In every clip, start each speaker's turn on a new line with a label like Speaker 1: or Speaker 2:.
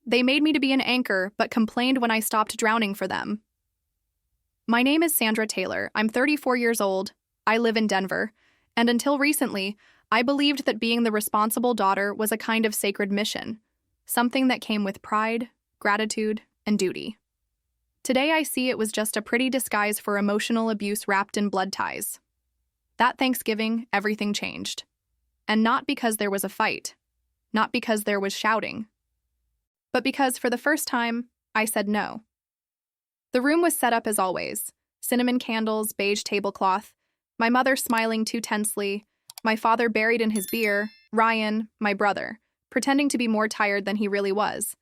Speaker 1: They made me to be an anchor, but complained when I stopped drowning for them. My name is Sandra Taylor. I'm 34 years old. I live in Denver. And until recently, I believed that being the responsible daughter was a kind of sacred mission, something that came with pride, gratitude, and duty. Today I see it was just a pretty disguise for emotional abuse wrapped in blood ties. That Thanksgiving, everything changed. And not because there was a fight, not because there was shouting, but because for the first time, I said no. The room was set up as always, cinnamon candles, beige tablecloth, my mother smiling too tensely, my father buried in his beer, Ryan, my brother, pretending to be more tired than he really was,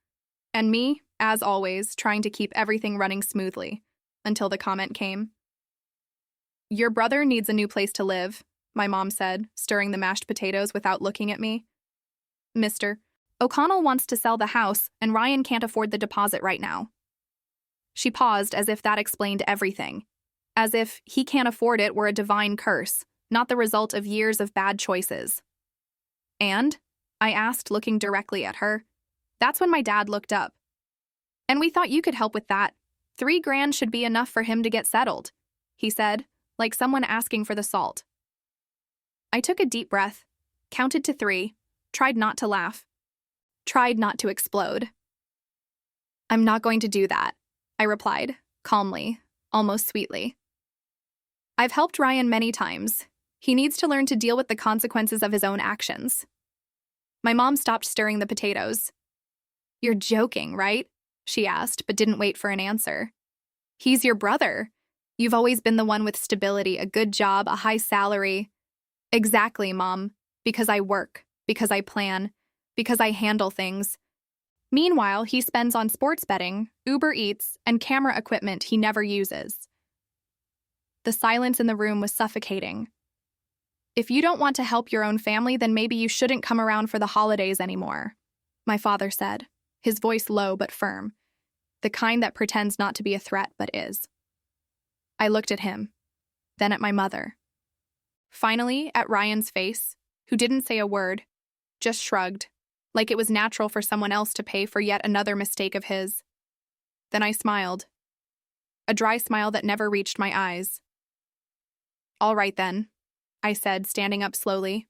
Speaker 1: and me, as always, trying to keep everything running smoothly, until the comment came. "Your brother needs a new place to live," my mom said, stirring the mashed potatoes without looking at me. "Mr. O'Connell wants to sell the house, and Ryan can't afford the deposit right now." She paused as if that explained everything, as if he can't afford it were a divine curse, not the result of years of bad choices. "And?" I asked, looking directly at her. That's when my dad looked up. "And we thought you could help with that. $3,000 should be enough for him to get settled," he said, like someone asking for the salt. I took a deep breath, counted to 3, tried not to laugh, tried not to explode. "I'm not going to do that," I replied, calmly, almost sweetly. "I've helped Ryan many times. He needs to learn to deal with the consequences of his own actions." My mom stopped stirring the potatoes. "You're joking, right?" she asked, but didn't wait for an answer. "He's your brother. You've always been the one with stability, a good job, a high salary." "Exactly, Mom. Because I work, because I plan, because I handle things. Meanwhile, he spends on sports betting, Uber Eats, and camera equipment he never uses." The silence in the room was suffocating. "If you don't want to help your own family, then maybe you shouldn't come around for the holidays anymore," my father said, his voice low but firm, the kind that pretends not to be a threat but is. I looked at him, then at my mother. Finally, at Ryan's face, who didn't say a word, just shrugged, like it was natural for someone else to pay for yet another mistake of his. Then I smiled, a dry smile that never reached my eyes. "All right then," I said, standing up slowly.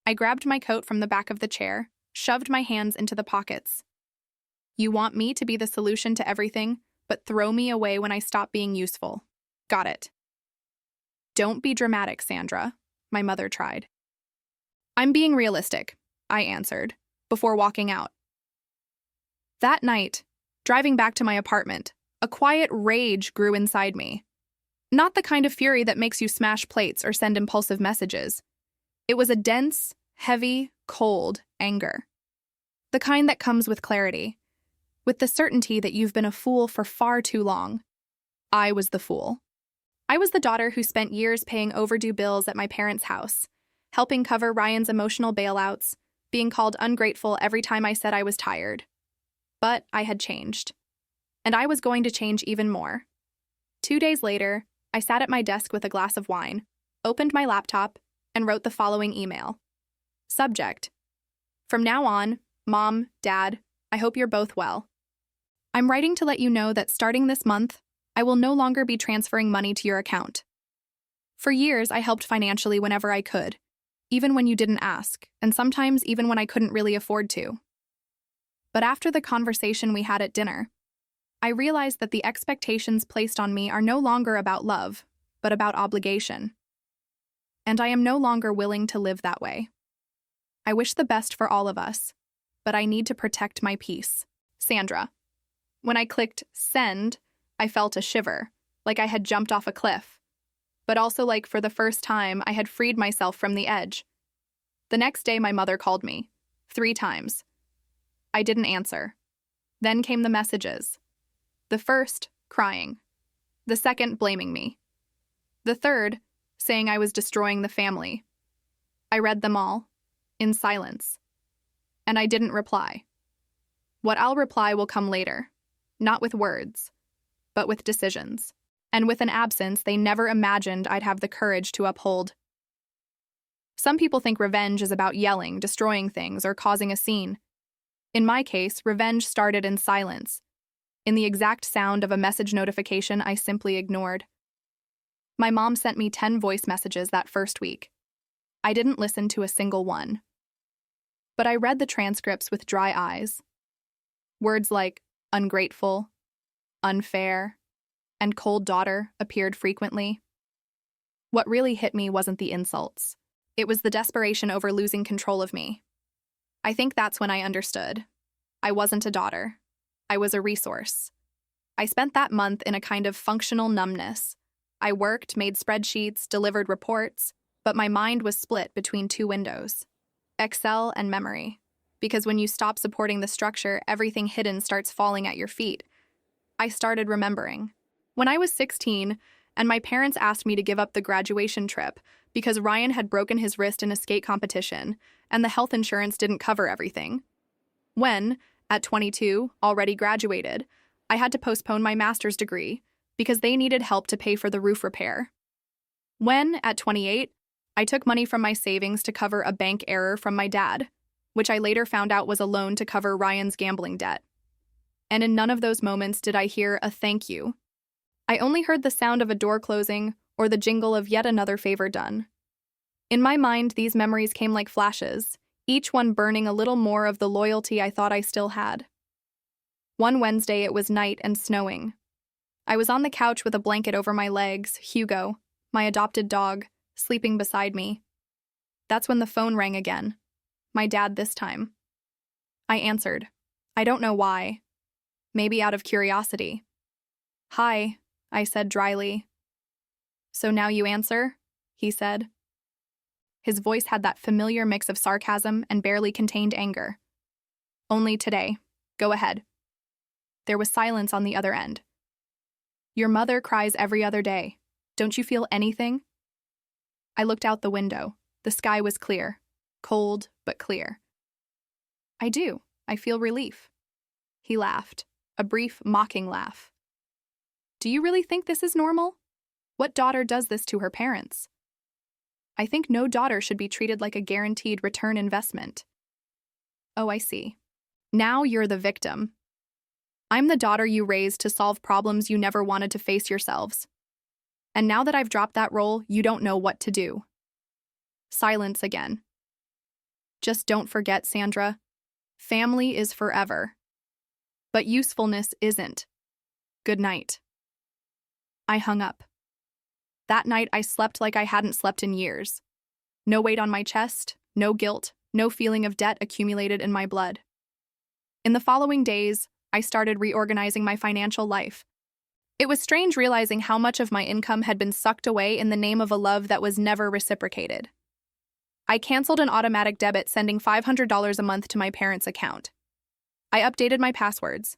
Speaker 1: I grabbed my coat from the back of the chair, shoved my hands into the pockets. "You want me to be the solution to everything, but throw me away when I stop being useful. Got it." "Don't be dramatic, Sandra," my mother tried. "I'm being realistic," I answered, before walking out. That night, driving back to my apartment, a quiet rage grew inside me. Not the kind of fury that makes you smash plates or send impulsive messages. It was a dense, heavy, cold anger. The kind that comes with clarity, with the certainty that you've been a fool for far too long. I was the fool. I was the daughter who spent years paying overdue bills at my parents' house, helping cover Ryan's emotional bailouts, being called ungrateful every time I said I was tired. But I had changed. And I was going to change even more. 2 days later, I sat at my desk with a glass of wine, opened my laptop, and wrote the following email. Subject: "From now on, Mom, Dad, I hope you're both well. I'm writing to let you know that starting this month, I will no longer be transferring money to your account. For years, I helped financially whenever I could, even when you didn't ask, and sometimes even when I couldn't really afford to. But after the conversation we had at dinner, I realized that the expectations placed on me are no longer about love, but about obligation. And I am no longer willing to live that way. I wish the best for all of us, but I need to protect my peace. Sandra." When I clicked send, I felt a shiver, like I had jumped off a cliff, but also like for the first time I had freed myself from the edge. The next day my mother called me, 3 times. I didn't answer. Then came the messages. The first, crying. The second, blaming me. The third, saying I was destroying the family. I read them all, in silence. And I didn't reply. What I'll reply will come later, not with words, but with decisions, and with an absence they never imagined I'd have the courage to uphold. Some people think revenge is about yelling, destroying things, or causing a scene. In my case, revenge started in silence, in the exact sound of a message notification I simply ignored. My mom sent me 10 voice messages that first week. I didn't listen to a single one. But I read the transcripts with dry eyes. Words like ungrateful, unfair, and cold daughter appeared frequently. What really hit me wasn't the insults. It was the desperation over losing control of me. I think that's when I understood. I wasn't a daughter. I was a resource. I spent that month in a kind of functional numbness. I worked, made spreadsheets, delivered reports, but my mind was split between two windows, Excel and memory. Because when you stop supporting the structure, everything hidden starts falling at your feet. I started remembering. When I was 16, and my parents asked me to give up the graduation trip because Ryan had broken his wrist in a skate competition, and the health insurance didn't cover everything. When, at 22, already graduated, I had to postpone my master's degree because they needed help to pay for the roof repair. When, at 28, I took money from my savings to cover a bank error from my dad, which I later found out was a loan to cover Ryan's gambling debt. And in none of those moments did I hear a thank you. I only heard the sound of a door closing or the jingle of yet another favor done. In my mind, these memories came like flashes, each one burning a little more of the loyalty I thought I still had. One Wednesday, it was night and snowing. I was on the couch with a blanket over my legs, Hugo, my adopted dog, sleeping beside me. That's when the phone rang again. My dad this time. I answered. I don't know why. Maybe out of curiosity. "Hi," I said dryly. "So now you answer?" he said. His voice had that familiar mix of sarcasm and barely contained anger. "Only today. Go ahead." There was silence on the other end. "Your mother cries every other day. Don't you feel anything?" I looked out the window. The sky was clear. Cold, but clear. "I do. I feel relief." He laughed, a brief, mocking laugh. "Do you really think this is normal? What daughter does this to her parents?" "I think no daughter should be treated like a guaranteed return investment." "Oh, I see. Now you're the victim. I'm the daughter you raised to solve problems you never wanted to face yourselves. And now that I've dropped that role, you don't know what to do." Silence again. "Just don't forget, Sandra. Family is forever. But usefulness isn't. Good night." I hung up. That night, I slept like I hadn't slept in years. No weight on my chest, no guilt, no feeling of debt accumulated in my blood. In the following days, I started reorganizing my financial life. It was strange realizing how much of my income had been sucked away in the name of a love that was never reciprocated. I canceled an automatic debit sending $500 a month to my parents' account. I updated my passwords.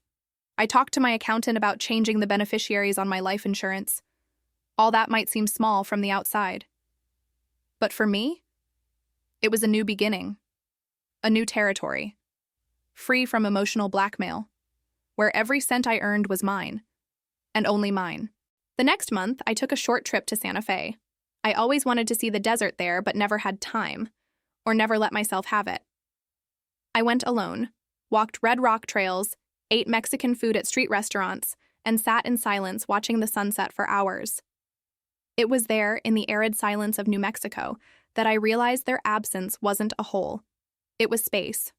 Speaker 1: I talked to my accountant about changing the beneficiaries on my life insurance. All that might seem small from the outside. But for me, it was a new beginning, a new territory, free from emotional blackmail, where every cent I earned was mine, and only mine. The next month, I took a short trip to Santa Fe. I always wanted to see the desert there, but never had time, or never let myself have it. I went alone, walked red rock trails, ate Mexican food at street restaurants, and sat in silence watching the sunset for hours. It was there, in the arid silence of New Mexico, that I realized their absence wasn't a hole. It was space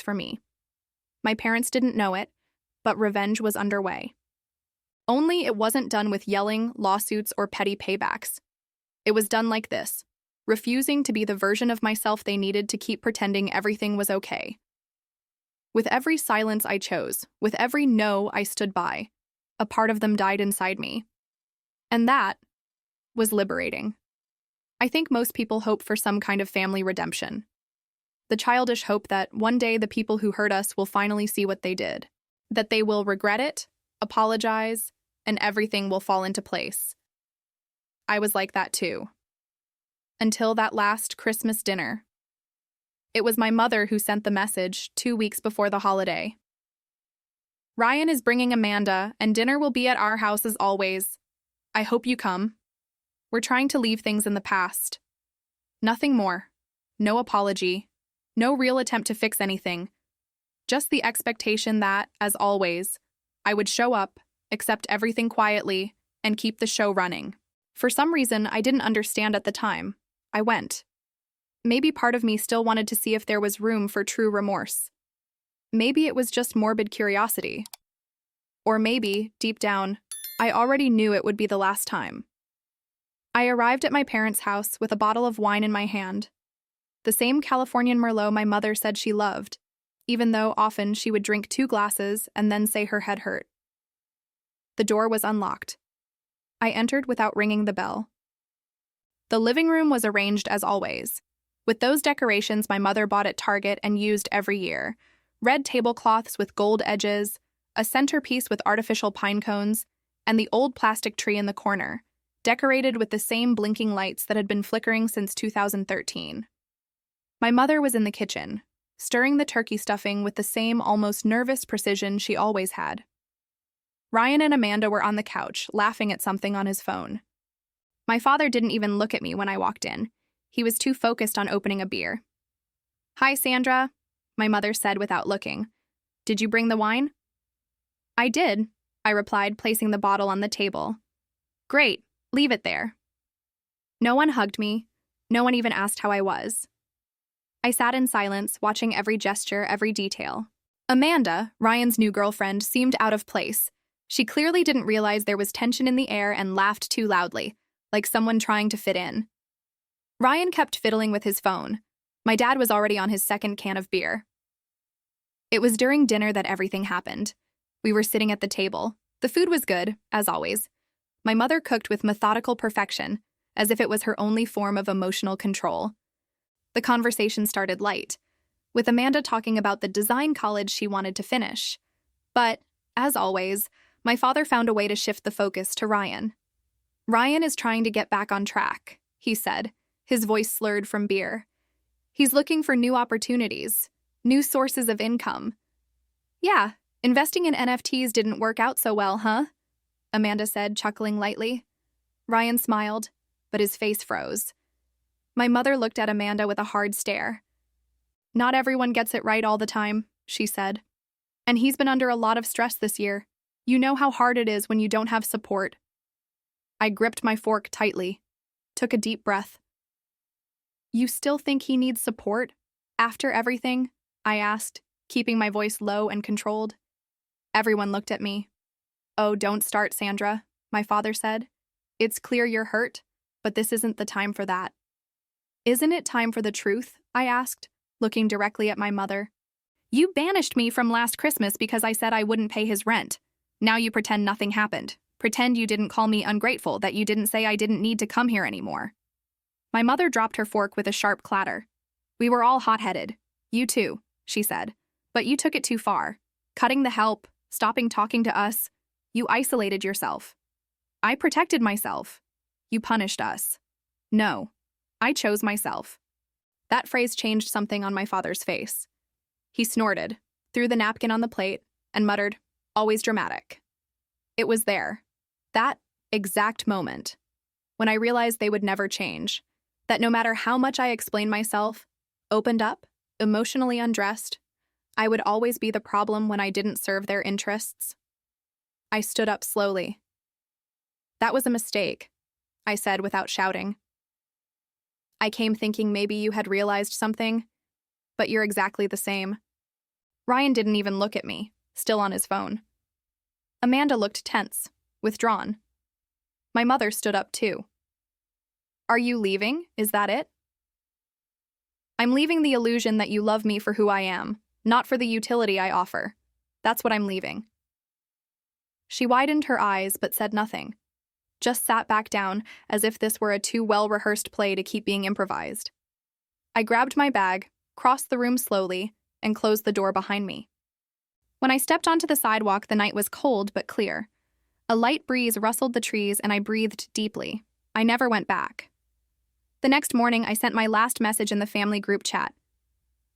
Speaker 1: for me. My parents didn't know it, but revenge was underway. Only it wasn't done with yelling, lawsuits, or petty paybacks. It was done like this, refusing to be the version of myself they needed to keep pretending everything was okay. With every silence I chose, with every no I stood by, a part of them died inside me. And that was liberating. I think most people hope for some kind of family redemption. The childish hope that one day the people who hurt us will finally see what they did, that they will regret it, apologize, and everything will fall into place. I was like that too. Until that last Christmas dinner. It was my mother who sent the message 2 weeks before the holiday. "Ryan is bringing Amanda, and dinner will be at our house as always. I hope you come. We're trying to leave things in the past. Nothing more. No apology. No real attempt to fix anything. Just the expectation that, as always, I would show up, accept everything quietly, and keep the show running. For some reason I didn't understand at the time, I went. Maybe part of me still wanted to see if there was room for true remorse. Maybe it was just morbid curiosity. Or maybe, deep down, I already knew it would be the last time. I arrived at my parents' house with a bottle of wine in my hand. The same Californian Merlot my mother said she loved, even though often she would drink 2 glasses and then say her head hurt. The door was unlocked. I entered without ringing the bell. The living room was arranged as always, with those decorations my mother bought at Target and used every year: red tablecloths with gold edges, a centerpiece with artificial pine cones, and the old plastic tree in the corner, decorated with the same blinking lights that had been flickering since 2013. My mother was in the kitchen, stirring the turkey stuffing with the same almost nervous precision she always had. Ryan and Amanda were on the couch, laughing at something on his phone. My father didn't even look at me when I walked in. He was too focused on opening a beer. "Hi, Sandra," my mother said without looking. "Did you bring the wine?" "I did," I replied, placing the bottle on the table. "Great, leave it there." No one hugged me. No one even asked how I was. I sat in silence, watching every gesture, every detail. Amanda, Ryan's new girlfriend, seemed out of place. She clearly didn't realize there was tension in the air and laughed too loudly, like someone trying to fit in. Ryan kept fiddling with his phone. My dad was already on his second can of beer. It was during dinner that everything happened. We were sitting at the table. The food was good, as always. My mother cooked with methodical perfection, as if it was her only form of emotional control. The conversation started light, with Amanda talking about the design college she wanted to finish. But, as always, my father found a way to shift the focus to Ryan. "Ryan is trying to get back on track," he said, his voice slurred from beer. "He's looking for new opportunities, new sources of income." "Yeah, investing in NFTs didn't work out so well, huh?" Amanda said, chuckling lightly. Ryan smiled, but his face froze. My mother looked at Amanda with a hard stare. "Not everyone gets it right all the time," she said. "And he's been under a lot of stress this year. You know how hard it is when you don't have support." I gripped my fork tightly, took a deep breath. "You still think he needs support? After everything?" I asked, keeping my voice low and controlled. Everyone looked at me. "Oh, don't start, Sandra," my father said. "It's clear you're hurt, but this isn't the time for that." "Isn't it time for the truth?" I asked, looking directly at my mother. "You banished me from last Christmas because I said I wouldn't pay his rent. Now you pretend nothing happened. Pretend you didn't call me ungrateful, that you didn't say I didn't need to come here anymore." My mother dropped her fork with a sharp clatter. "We were all hot-headed. You too," she said. "But you took it too far. Cutting the help, stopping talking to us. You isolated yourself. I protected myself. You punished us. No, I chose myself." That phrase changed something on my father's face. He snorted, threw the napkin on the plate, and muttered, "Always dramatic." It was there, that exact moment, when I realized they would never change, that no matter how much I explained myself, opened up, emotionally undressed, I would always be the problem when I didn't serve their interests. I stood up slowly. "That was a mistake," I said without shouting. "I came thinking maybe you had realized something, but you're exactly the same." Ryan didn't even look at me, still on his phone. Amanda looked tense, withdrawn. My mother stood up too. "Are you leaving? Is that it?" "I'm leaving the illusion that you love me for who I am, not for the utility I offer. That's what I'm leaving." She widened her eyes but said nothing, just sat back down as if this were a too well-rehearsed play to keep being improvised. I grabbed my bag, crossed the room slowly, and closed the door behind me. When I stepped onto the sidewalk, the night was cold but clear. A light breeze rustled the trees and I breathed deeply. I never went back. The next morning, I sent my last message in the family group chat.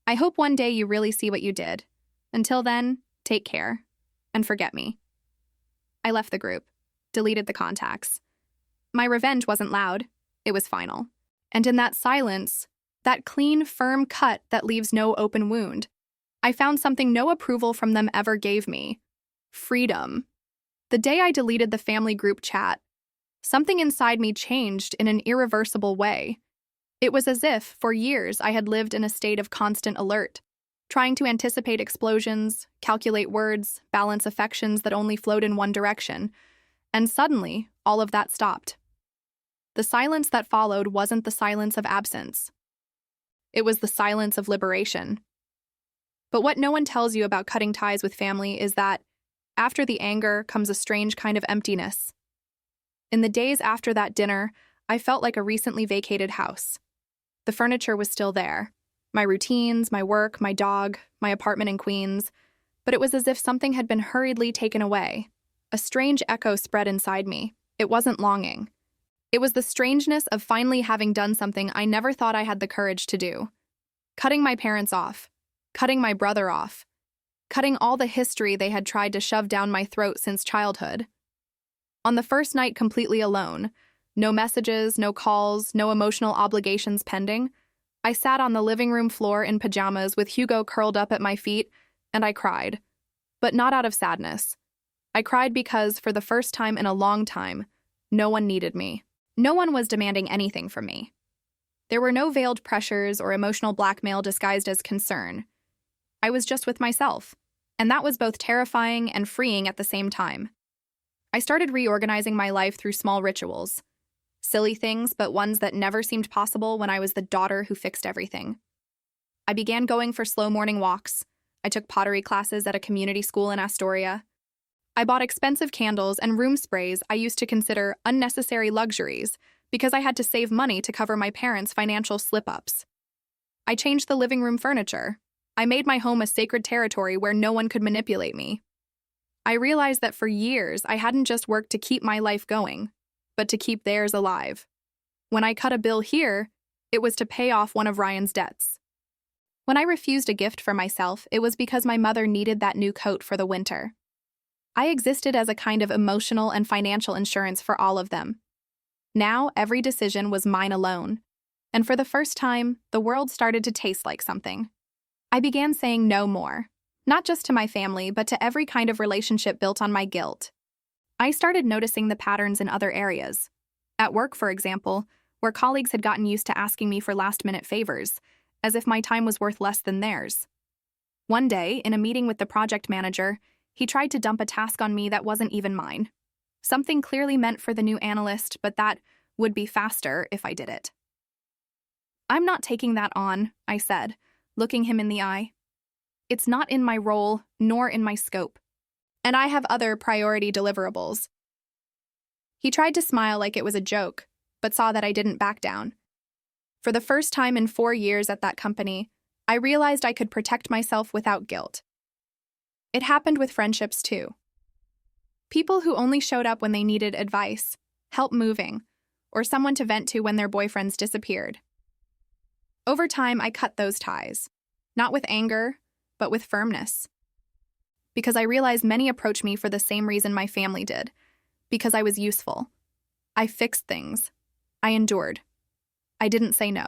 Speaker 1: "I hope one day you really see what you did. Until then, take care, and forget me." I left the group, deleted the contacts. My revenge wasn't loud, it was final. And in that silence, that clean, firm cut that leaves no open wound, I found something no approval from them ever gave me: freedom. The day I deleted the family group chat, something inside me changed in an irreversible way. It was as if, for years, I had lived in a state of constant alert, trying to anticipate explosions, calculate words, balance affections that only flowed in one direction, and suddenly, all of that stopped. The silence that followed wasn't the silence of absence. It was the silence of liberation. But what no one tells you about cutting ties with family is that, after the anger comes a strange kind of emptiness. In the days after that dinner, I felt like a recently vacated house. The furniture was still there. My routines, my work, my dog, my apartment in Queens. But it was as if something had been hurriedly taken away. A strange echo spread inside me. It wasn't longing. It was the strangeness of finally having done something I never thought I had the courage to do. Cutting my parents off. Cutting my brother off. Cutting all the history they had tried to shove down my throat since childhood. On the first night completely alone, no messages, no calls, no emotional obligations pending, I sat on the living room floor in pajamas with Hugo curled up at my feet, and I cried. But not out of sadness. I cried because, for the first time in a long time, no one needed me. No one was demanding anything from me. There were no veiled pressures or emotional blackmail disguised as concern. I was just with myself, and that was both terrifying and freeing at the same time. I started reorganizing my life through small rituals. Silly things, but ones that never seemed possible when I was the daughter who fixed everything. I began going for slow morning walks. I took pottery classes at a community school in Astoria. I bought expensive candles and room sprays I used to consider unnecessary luxuries because I had to save money to cover my parents' financial slip-ups. I changed the living room furniture. I made my home a sacred territory where no one could manipulate me. I realized that for years I hadn't just worked to keep my life going, but to keep theirs alive. When I cut a bill here, it was to pay off one of Ryan's debts. When I refused a gift for myself, it was because my mother needed that new coat for the winter. I existed as a kind of emotional and financial insurance for all of them. Now, every decision was mine alone, and for the first time, the world started to taste like something. I began saying no more, not just to my family, but to every kind of relationship built on my guilt. I started noticing the patterns in other areas. At work, for example, where colleagues had gotten used to asking me for last-minute favors, as if my time was worth less than theirs. One day, in a meeting with the project manager, he tried to dump a task on me that wasn't even mine. Something clearly meant for the new analyst, but that would be faster if I did it. "I'm not taking that on," I said, looking him in the eye. "It's not in my role, nor in my scope. And I have other priority deliverables." He tried to smile like it was a joke, but saw that I didn't back down. For the first time in 4 years at that company, I realized I could protect myself without guilt. It happened with friendships, too. People who only showed up when they needed advice, help moving, or someone to vent to when their boyfriends disappeared. Over time, I cut those ties, not with anger, but with firmness. Because I realized many approached me for the same reason my family did, because I was useful. I fixed things. I endured. I didn't say no.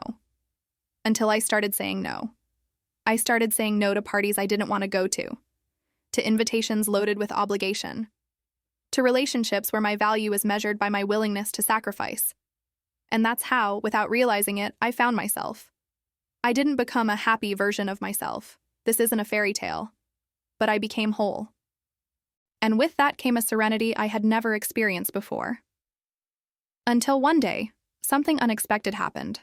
Speaker 1: Until I started saying no. I started saying no to parties I didn't want to go to invitations loaded with obligation, to relationships where my value is measured by my willingness to sacrifice. And that's how, without realizing it, I found myself. I didn't become a happy version of myself. This isn't a fairy tale. But I became whole. And with that came a serenity I had never experienced before. Until one day, something unexpected happened.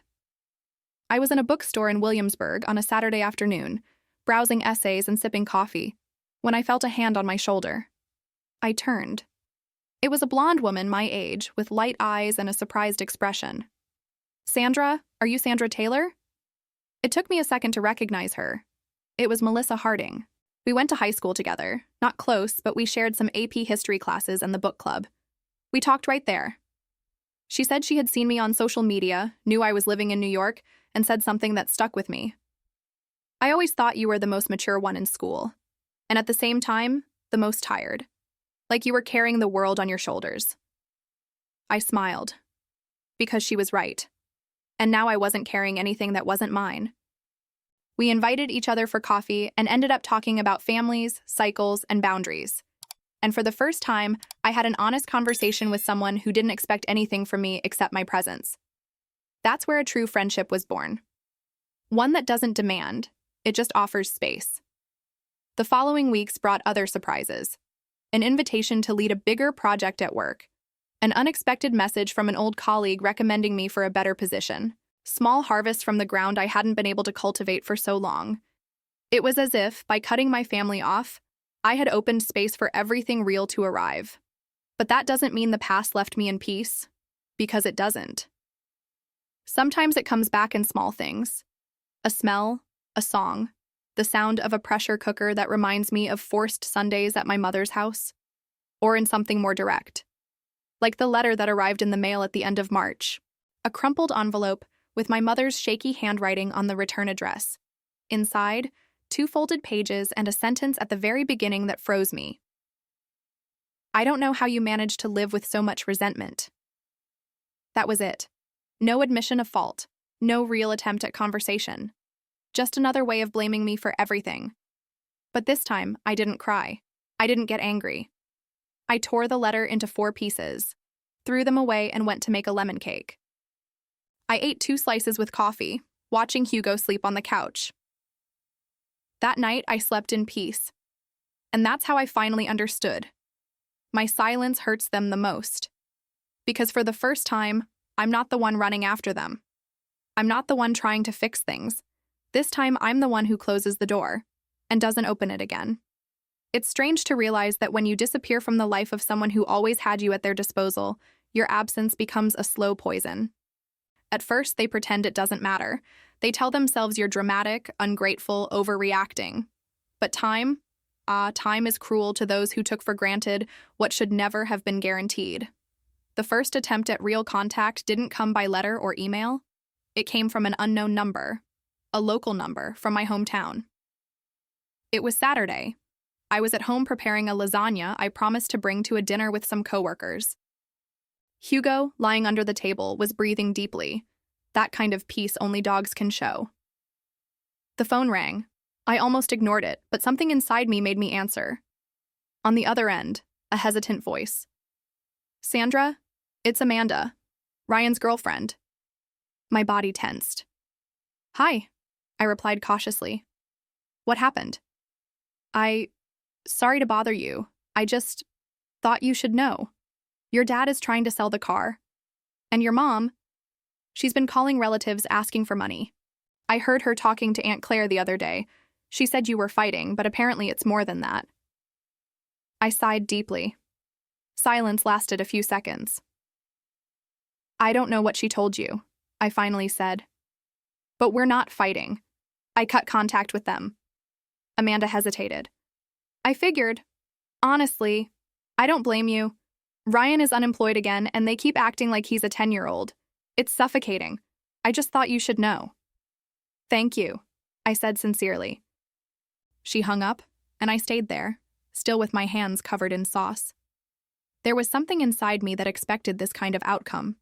Speaker 1: I was in a bookstore in Williamsburg on a Saturday afternoon, browsing essays and sipping coffee, when I felt a hand on my shoulder. I turned. It was a blonde woman my age, with light eyes and a surprised expression. "Sandra, are you Sandra Taylor?" It took me a second to recognize her. It was Melissa Harding. We went to high school together, not close, but we shared some AP history classes and the book club. We talked right there. She said she had seen me on social media, knew I was living in New York, and said something that stuck with me. "I always thought you were the most mature one in school, and at the same time, the most tired. Like you were carrying the world on your shoulders." I smiled, because she was right. And now I wasn't carrying anything that wasn't mine. We invited each other for coffee and ended up talking about families, cycles, and boundaries. And for the first time, I had an honest conversation with someone who didn't expect anything from me except my presence. That's where a true friendship was born. One that doesn't demand, it just offers space. The following weeks brought other surprises. An invitation to lead a bigger project at work. An unexpected message from an old colleague recommending me for a better position. Small harvests from the ground I hadn't been able to cultivate for so long. It was as if, by cutting my family off, I had opened space for everything real to arrive. But that doesn't mean the past left me in peace, because it doesn't. Sometimes it comes back in small things. A smell, a song, the sound of a pressure cooker that reminds me of forced Sundays at my mother's house, or in something more direct. Like the letter that arrived in the mail at the end of March, a crumpled envelope with my mother's shaky handwriting on the return address. Inside, 2 folded pages and a sentence at the very beginning that froze me. I don't know how you managed to live with so much resentment. That was it. No admission of fault, no real attempt at conversation. Just another way of blaming me for everything. But this time, I didn't cry. I didn't get angry. I tore the letter into 4 pieces, threw them away, and went to make a lemon cake. I ate 2 slices with coffee, watching Hugo sleep on the couch. That night, I slept in peace. And that's how I finally understood. My silence hurts them the most. Because for the first time, I'm not the one running after them. I'm not the one trying to fix things. This time, I'm the one who closes the door and doesn't open it again. It's strange to realize that when you disappear from the life of someone who always had you at their disposal, your absence becomes a slow poison. At first, they pretend it doesn't matter. They tell themselves you're dramatic, ungrateful, overreacting. But time is cruel to those who took for granted what should never have been guaranteed. The first attempt at real contact didn't come by letter or email. It came from an unknown number, a local number from my hometown. It was Saturday. I was at home preparing a lasagna I promised to bring to a dinner with some coworkers. Hugo, lying under the table, was breathing deeply. That kind of peace only dogs can show. The phone rang. I almost ignored it, but something inside me made me answer. On the other end, a hesitant voice. Sandra, it's Amanda, Ryan's girlfriend. My body tensed. Hi, I replied cautiously. What happened? Sorry to bother you. I just thought you should know. Your dad is trying to sell the car. And your mom, she's been calling relatives asking for money. I heard her talking to Aunt Claire the other day. She said you were fighting, but apparently it's more than that. I sighed deeply. Silence lasted a few seconds. I don't know what she told you, I finally said. But we're not fighting. I cut contact with them. Amanda hesitated. I figured. Honestly, I don't blame you. Ryan is unemployed again, and they keep acting like he's a 10-year-old. It's suffocating. I just thought you should know. Thank you, I said sincerely. She hung up, and I stayed there, still with my hands covered in sauce. There was something inside me that expected this kind of outcome.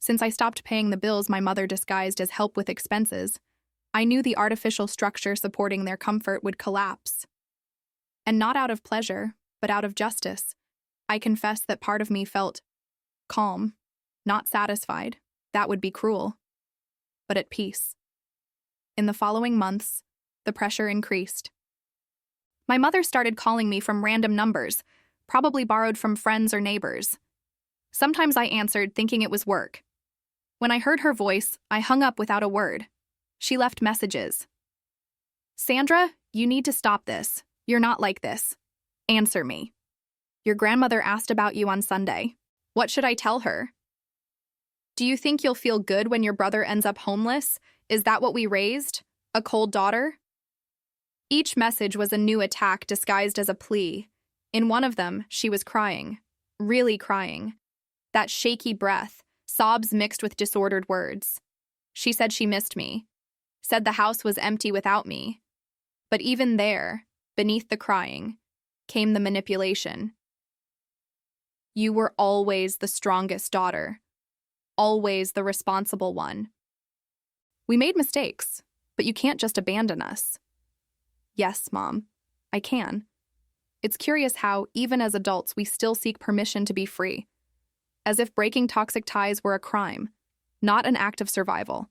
Speaker 1: Since I stopped paying the bills my mother disguised as help with expenses, I knew the artificial structure supporting their comfort would collapse. And not out of pleasure, but out of justice, I confess that part of me felt calm, not satisfied. That would be cruel, but at peace. In the following months, the pressure increased. My mother started calling me from random numbers, probably borrowed from friends or neighbors. Sometimes I answered, thinking it was work. When I heard her voice, I hung up without a word. She left messages. Sandra, you need to stop this. You're not like this. Answer me. Your grandmother asked about you on Sunday. What should I tell her? Do you think you'll feel good when your brother ends up homeless? Is that what we raised? A cold daughter? Each message was a new attack disguised as a plea. In one of them, she was crying. Really crying. That shaky breath, sobs mixed with disordered words. She said she missed me. Said the house was empty without me. But even there, beneath the crying, came the manipulation. You were always the strongest daughter. Always the responsible one. We made mistakes. But you can't just abandon us. Yes, Mom, I can. It's curious how, even as adults, we still seek permission to be free, as if breaking toxic ties were a crime, not an act of survival.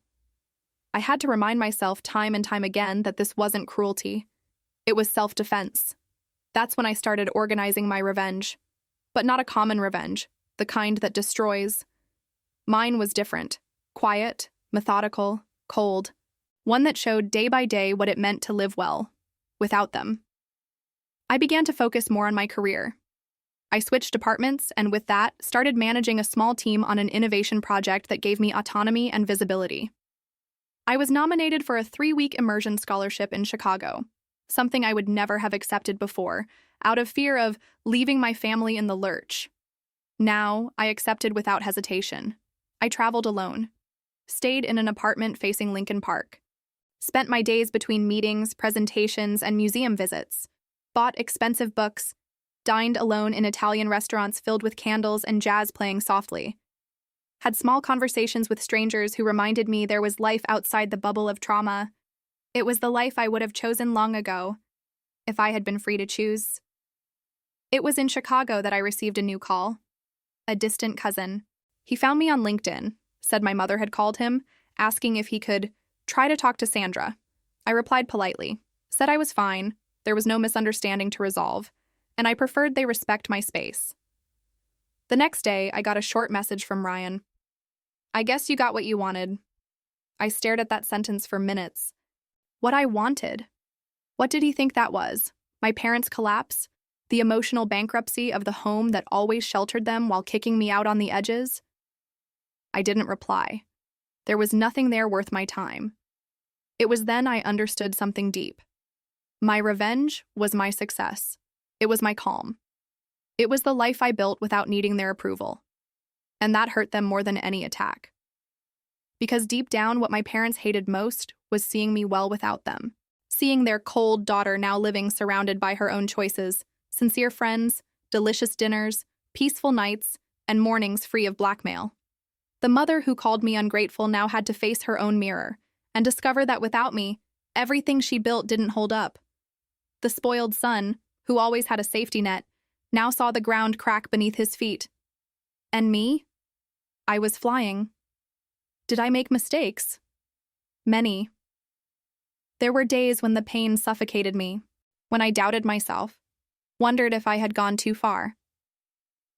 Speaker 1: I had to remind myself time and time again that this wasn't cruelty. It was self-defense. That's when I started organizing my revenge. But not a common revenge, the kind that destroys. Mine was different. Quiet, methodical, cold. One that showed day by day what it meant to live well, without them. I began to focus more on my career. I switched departments and with that, started managing a small team on an innovation project that gave me autonomy and visibility. I was nominated for a 3-week immersion scholarship in Chicago, something I would never have accepted before, out of fear of leaving my family in the lurch. Now, I accepted without hesitation. I traveled alone, stayed in an apartment facing Lincoln Park, spent my days between meetings, presentations, and museum visits, bought expensive books, dined alone in Italian restaurants filled with candles and jazz playing softly, had small conversations with strangers who reminded me there was life outside the bubble of trauma. It was the life I would have chosen long ago, if I had been free to choose. It was in Chicago that I received a new call. A distant cousin. He found me on LinkedIn, said my mother had called him, asking if he could try to talk to Sandra. I replied politely, said I was fine, there was no misunderstanding to resolve, and I preferred they respect my space. The next day, I got a short message from Ryan. I guess you got what you wanted. I stared at that sentence for minutes. What I wanted? What did he think that was? My parents' collapse? The emotional bankruptcy of the home that always sheltered them while kicking me out on the edges? I didn't reply. There was nothing there worth my time. It was then I understood something deep. My revenge was my success. It was my calm. It was the life I built without needing their approval. And that hurt them more than any attack. Because deep down, what my parents hated most was seeing me well without them. Seeing their cold daughter now living surrounded by her own choices, sincere friends, delicious dinners, peaceful nights, and mornings free of blackmail. The mother who called me ungrateful now had to face her own mirror and discover that without me, everything she built didn't hold up. The spoiled son, who always had a safety net, now saw the ground crack beneath his feet. And me? I was flying. Did I make mistakes? Many. There were days when the pain suffocated me, when I doubted myself, wondered if I had gone too far.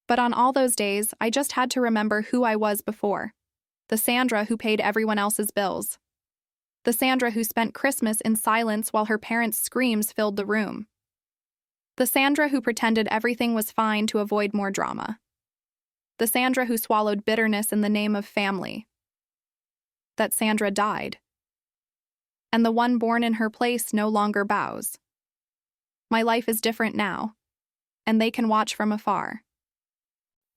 Speaker 1: But on all those days, I just had to remember who I was before. The Sandra who paid everyone else's bills. The Sandra who spent Christmas in silence while her parents' screams filled the room. The Sandra who pretended everything was fine to avoid more drama. The Sandra who swallowed bitterness in the name of family. That Sandra died. And the one born in her place no longer bows. My life is different now, and they can watch from afar.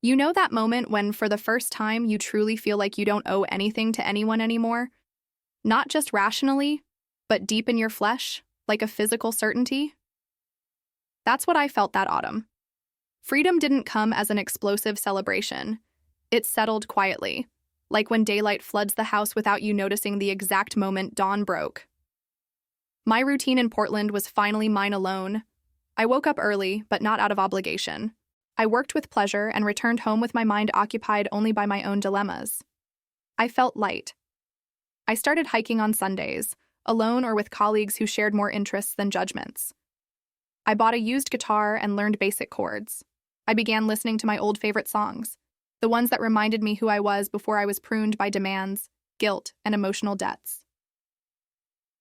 Speaker 1: You know that moment when, for the first time, you truly feel like you don't owe anything to anyone anymore? Not just rationally, but deep in your flesh, like a physical certainty? That's what I felt that autumn. Freedom didn't come as an explosive celebration. It settled quietly, like when daylight floods the house without you noticing the exact moment dawn broke. My routine in Portland was finally mine alone. I woke up early, but not out of obligation. I worked with pleasure and returned home with my mind occupied only by my own dilemmas. I felt light. I started hiking on Sundays, alone or with colleagues who shared more interests than judgments. I bought a used guitar and learned basic chords. I began listening to my old favorite songs, the ones that reminded me who I was before I was pruned by demands, guilt, and emotional debts.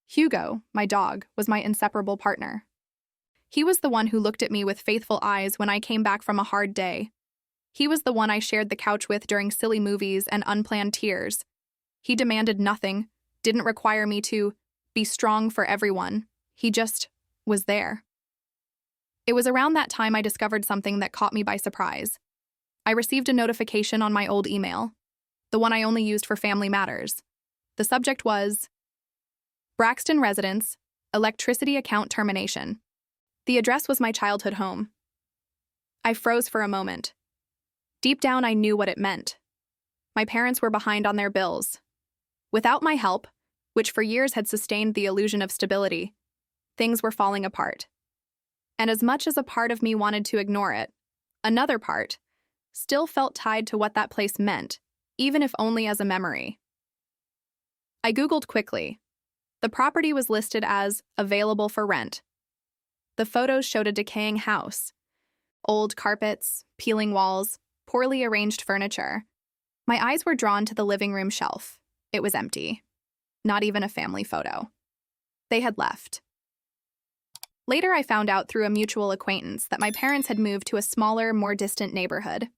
Speaker 1: Hugo, my dog, was my inseparable partner. He was the one who looked at me with faithful eyes when I came back from a hard day. He was the one I shared the couch with during silly movies and unplanned tears. He demanded nothing, didn't require me to be strong for everyone. He just was there. It was around that time I discovered something that caught me by surprise. I received a notification on my old email, the one I only used for family matters. The subject was Braxton Residence, Electricity Account Termination. The address was my childhood home. I froze for a moment. Deep down, I knew what it meant. My parents were behind on their bills. Without my help, which for years had sustained the illusion of stability, things were falling apart. And as much as a part of me wanted to ignore it, another part still felt tied to what that place meant, even if only as a memory. I Googled quickly. The property was listed as available for rent. The photos showed a decaying house, old carpets, peeling walls, poorly arranged furniture. My eyes were drawn to the living room shelf. It was empty. Not even a family photo. They had left. Later, I found out through a mutual acquaintance that my parents had moved to a smaller, more distant neighborhood.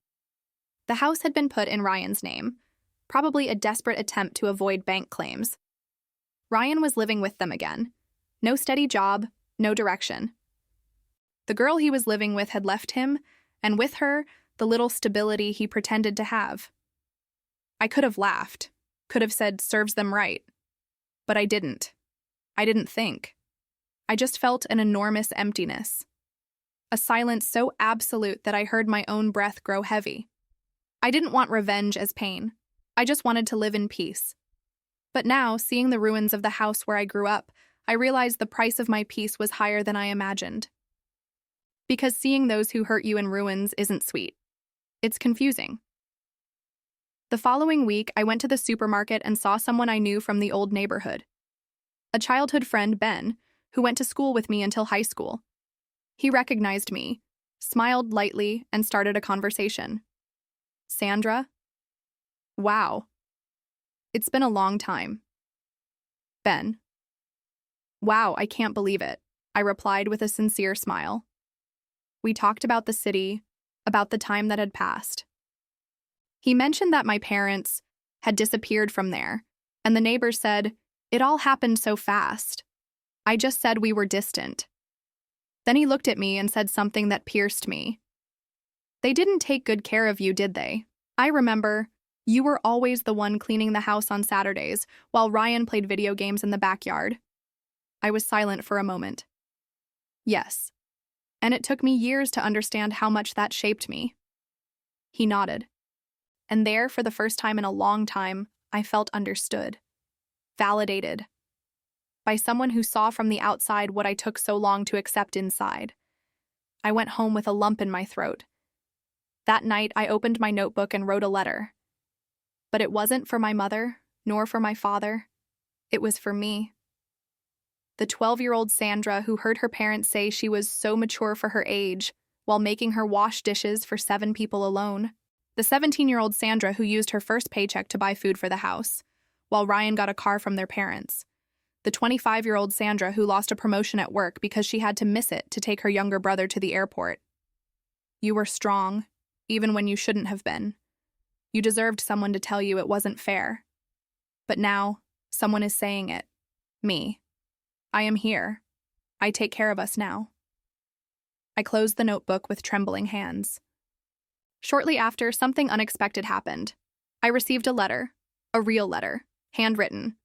Speaker 1: The house had been put in Ryan's name, probably a desperate attempt to avoid bank claims. Ryan was living with them again. No steady job, no direction. The girl he was living with had left him, and with her, the little stability he pretended to have. I could have laughed, could have said, serves them right. But I didn't. I didn't think. I just felt an enormous emptiness. A silence so absolute that I heard my own breath grow heavy. I didn't want revenge as pain. I just wanted to live in peace. But now, seeing the ruins of the house where I grew up, I realized the price of my peace was higher than I imagined. Because seeing those who hurt you in ruins isn't sweet. It's confusing. The following week, I went to the supermarket and saw someone I knew from the old neighborhood. A childhood friend, Ben, who went to school with me until high school. He recognized me, smiled lightly, and started a conversation. Sandra? Wow. It's been a long time. Ben? Wow, I can't believe it, I replied with a sincere smile. We talked about the city, about the time that had passed. He mentioned that my parents had disappeared from there, and the neighbors said, it all happened so fast. I just said we were distant. Then he looked at me and said something that pierced me. They didn't take good care of you, did they? I remember, you were always the one cleaning the house on Saturdays, while Ryan played video games in the backyard. I was silent for a moment. Yes. And it took me years to understand how much that shaped me. He nodded. And there, for the first time in a long time, I felt understood. Validated. By someone who saw from the outside what I took so long to accept inside. I went home with a lump in my throat. That night, I opened my notebook and wrote a letter. But it wasn't for my mother, nor for my father. It was for me. The 12-year-old Sandra who heard her parents say she was so mature for her age while making her wash dishes for 7 people alone. The 17-year-old Sandra who used her first paycheck to buy food for the house, while Ryan got a car from their parents. The 25-year-old Sandra who lost a promotion at work because she had to miss it to take her younger brother to the airport. You were strong, even when you shouldn't have been. You deserved someone to tell you it wasn't fair. But now, someone is saying it. Me. I am here. I take care of us now. I closed the notebook with trembling hands. Shortly after, something unexpected happened. I received a letter, a real letter, handwritten.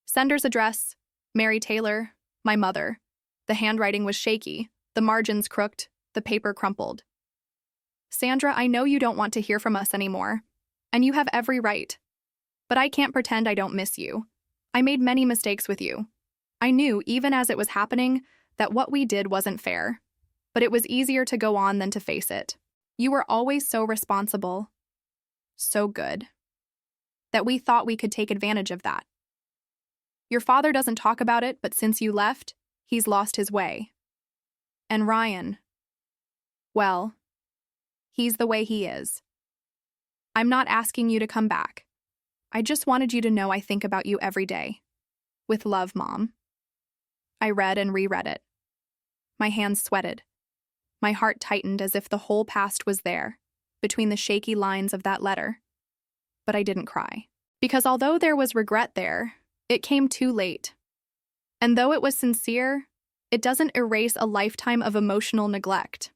Speaker 1: Sender's address, Mary Taylor, my mother. The handwriting was shaky, the margins crooked, the paper crumpled. Sandra, I know you don't want to hear from us anymore, and you have every right. But I can't pretend I don't miss you. I made many mistakes with you. I knew, even as it was happening, that what we did wasn't fair. But it was easier to go on than to face it. You were always so responsible, so good, that we thought we could take advantage of that. Your father doesn't talk about it, but since you left, he's lost his way. And Ryan, well, he's the way he is. I'm not asking you to come back. I just wanted you to know I think about you every day. With love, Mom. I read and reread it. My hands sweated. My heart tightened as if the whole past was there, between the shaky lines of that letter. But I didn't cry. Because although there was regret there, it came too late. And though it was sincere, it doesn't erase a lifetime of emotional neglect.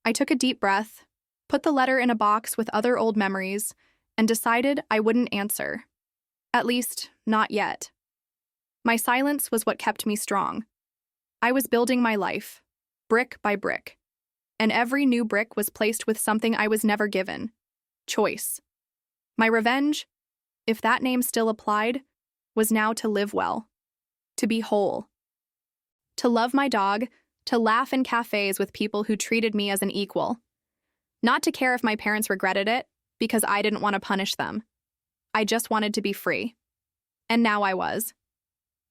Speaker 1: I took a deep breath, put the letter in a box with other old memories, and decided I wouldn't answer. At least, not yet. My silence was what kept me strong. I was building my life, brick by brick. And every new brick was placed with something I was never given. Choice. My revenge, if that name still applied, was now to live well, to be whole, to love my dog, to laugh in cafes with people who treated me as an equal. Not to care if my parents regretted it, because I didn't want to punish them. I just wanted to be free. And now I was.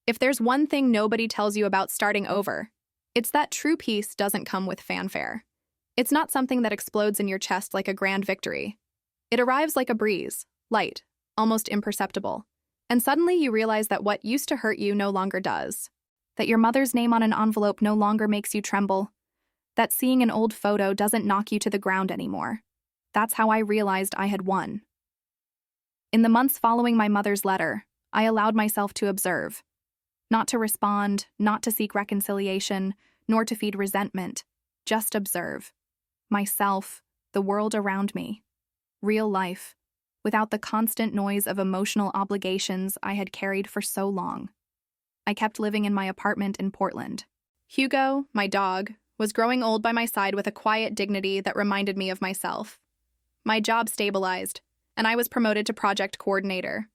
Speaker 1: If there's one thing nobody tells you about starting over, it's that true peace doesn't come with fanfare. It's not something that explodes in your chest like a grand victory. It arrives like a breeze, light, almost imperceptible. And suddenly you realize that what used to hurt you no longer does. That your mother's name on an envelope no longer makes you tremble. That seeing an old photo doesn't knock you to the ground anymore. That's how I realized I had won. In the months following my mother's letter, I allowed myself to observe. Not to respond, not to seek reconciliation, nor to feed resentment. Just observe. Myself, the world around me. Real life, without the constant noise of emotional obligations I had carried for so long. I kept living in my apartment in Portland. Hugo, my dog, was growing old by my side with a quiet dignity that reminded me of myself. My job stabilized, and I was promoted to project coordinator.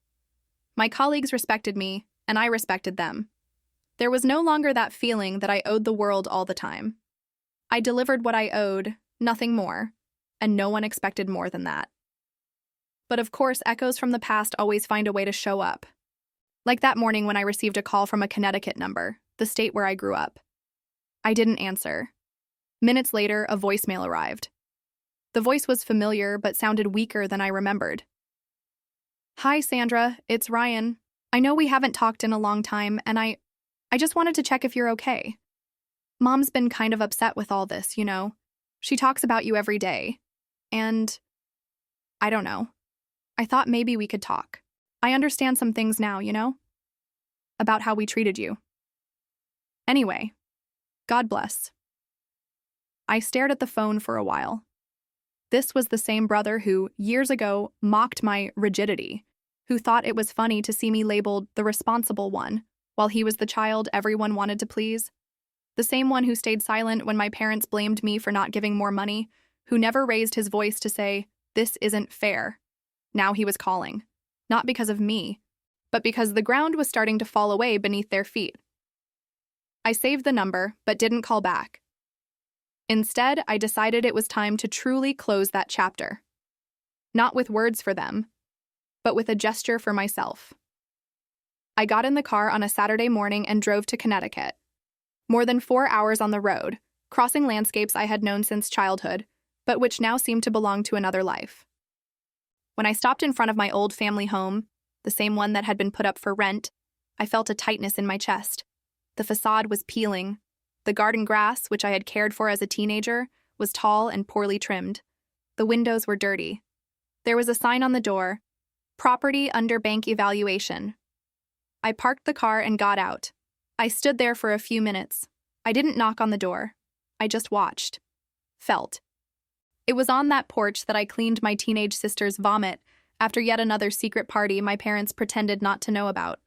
Speaker 1: My colleagues respected me, and I respected them. There was no longer that feeling that I owed the world all the time. I delivered what I owed, nothing more, and no one expected more than that. But of course, echoes from the past always find a way to show up. Like that morning when I received a call from a Connecticut number, the state where I grew up. I didn't answer. Minutes later, a voicemail arrived. The voice was familiar, but sounded weaker than I remembered. "Hi, Sandra, it's Ryan. I know we haven't talked in a long time, and I just wanted to check if you're okay. Mom's been kind of upset with all this, you know. She talks about you every day. And I don't know. I thought maybe we could talk. I understand some things now, you know? About how we treated you. Anyway, God bless." I stared at the phone for a while. This was the same brother who, years ago, mocked my rigidity, who thought it was funny to see me labeled the responsible one, while he was the child everyone wanted to please. The same one who stayed silent when my parents blamed me for not giving more money, who never raised his voice to say, "This isn't fair." Now he was calling. Not because of me, but because the ground was starting to fall away beneath their feet. I saved the number, but didn't call back. Instead, I decided it was time to truly close that chapter. Not with words for them, but with a gesture for myself. I got in the car on a Saturday morning and drove to Connecticut. More than 4 hours on the road, crossing landscapes I had known since childhood, but which now seemed to belong to another life. When I stopped in front of my old family home, the same one that had been put up for rent, I felt a tightness in my chest. The facade was peeling. The garden grass, which I had cared for as a teenager, was tall and poorly trimmed. The windows were dirty. There was a sign on the door, "Property under bank evaluation." I parked the car and got out. I stood there for a few minutes. I didn't knock on the door. I just watched. Felt. It was on that porch that I cleaned my teenage sister's vomit after yet another secret party my parents pretended not to know about.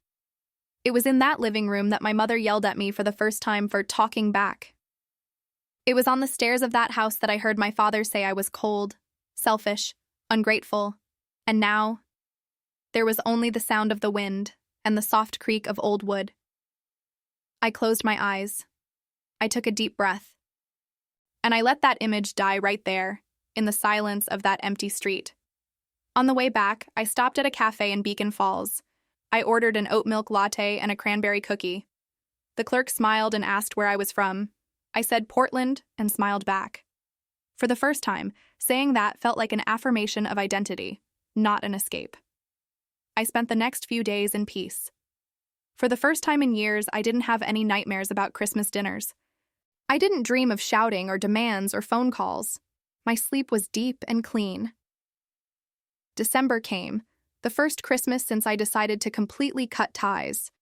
Speaker 1: It was in that living room that my mother yelled at me for the first time for talking back. It was on the stairs of that house that I heard my father say I was cold, selfish, ungrateful, and now there was only the sound of the wind and the soft creak of old wood. I closed my eyes. I took a deep breath. And I let that image die right there, in the silence of that empty street. On the way back, I stopped at a cafe in Beacon Falls. I ordered an oat milk latte and a cranberry cookie. The clerk smiled and asked where I was from. I said Portland and smiled back. For the first time, saying that felt like an affirmation of identity, not an escape. I spent the next few days in peace. For the first time in years, I didn't have any nightmares about Christmas dinners. I didn't dream of shouting or demands or phone calls. My sleep was deep and clean. December came, the first Christmas since I decided to completely cut ties.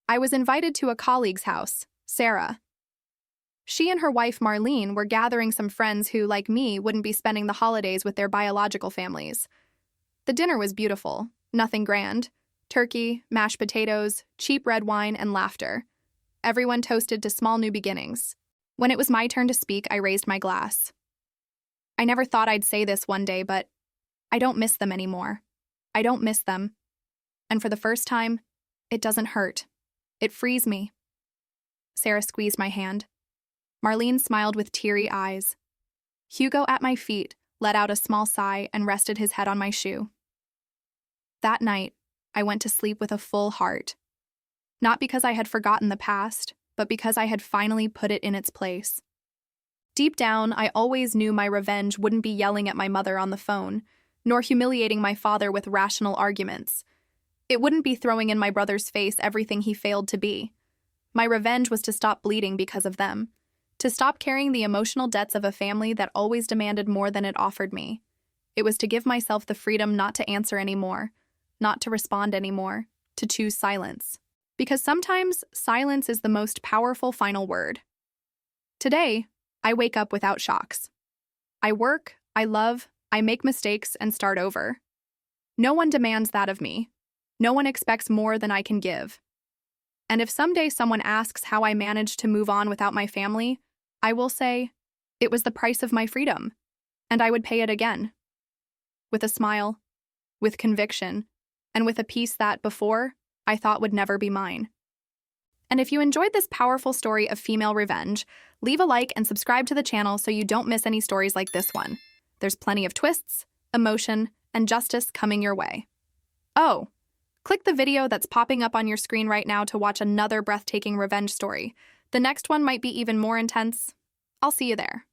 Speaker 1: I was invited to a colleague's house, Sarah. She and her wife Marlene were gathering some friends who, like me, wouldn't be spending the holidays with their biological families. The dinner was beautiful, nothing grand. Turkey, mashed potatoes, cheap red wine, and laughter. Everyone toasted to small new beginnings. When it was my turn to speak, I raised my glass. I never thought I'd say this one day, but I don't miss them anymore. I don't miss them. And for the first time, It doesn't hurt. It frees me. Sarah squeezed my hand. Marlene smiled with teary eyes. Hugo, at my feet, let out a small sigh and rested his head on my shoe. That night, I went to sleep with a full heart. Not because I had forgotten the past, but because I had finally put it in its place. Deep down, I always knew my revenge wouldn't be yelling at my mother on the phone, nor humiliating my father with rational arguments. It wouldn't be throwing in my brother's face everything he failed to be. My revenge was to stop bleeding because of them, to stop carrying the emotional debts of a family that always demanded more than it offered me. It was to give myself the freedom not to answer anymore, not to respond anymore, to choose silence. Because sometimes silence is the most powerful final word. Today, I wake up without shocks. I work, I love, I make mistakes and start over. No one demands that of me. No one expects more than I can give. And if someday someone asks how I managed to move on without my family, I will say, it was the price of my freedom, and I would pay it again. With a smile, with conviction, and with a peace that, before, I thought would never be mine. And if you enjoyed this powerful story of female revenge, leave a like and subscribe to the channel so you don't miss any stories like this one. There's plenty of twists, emotion, and justice coming your way. Oh, click the video that's popping up on your screen right now to watch another breathtaking revenge story. The next one might be even more intense. I'll see you there.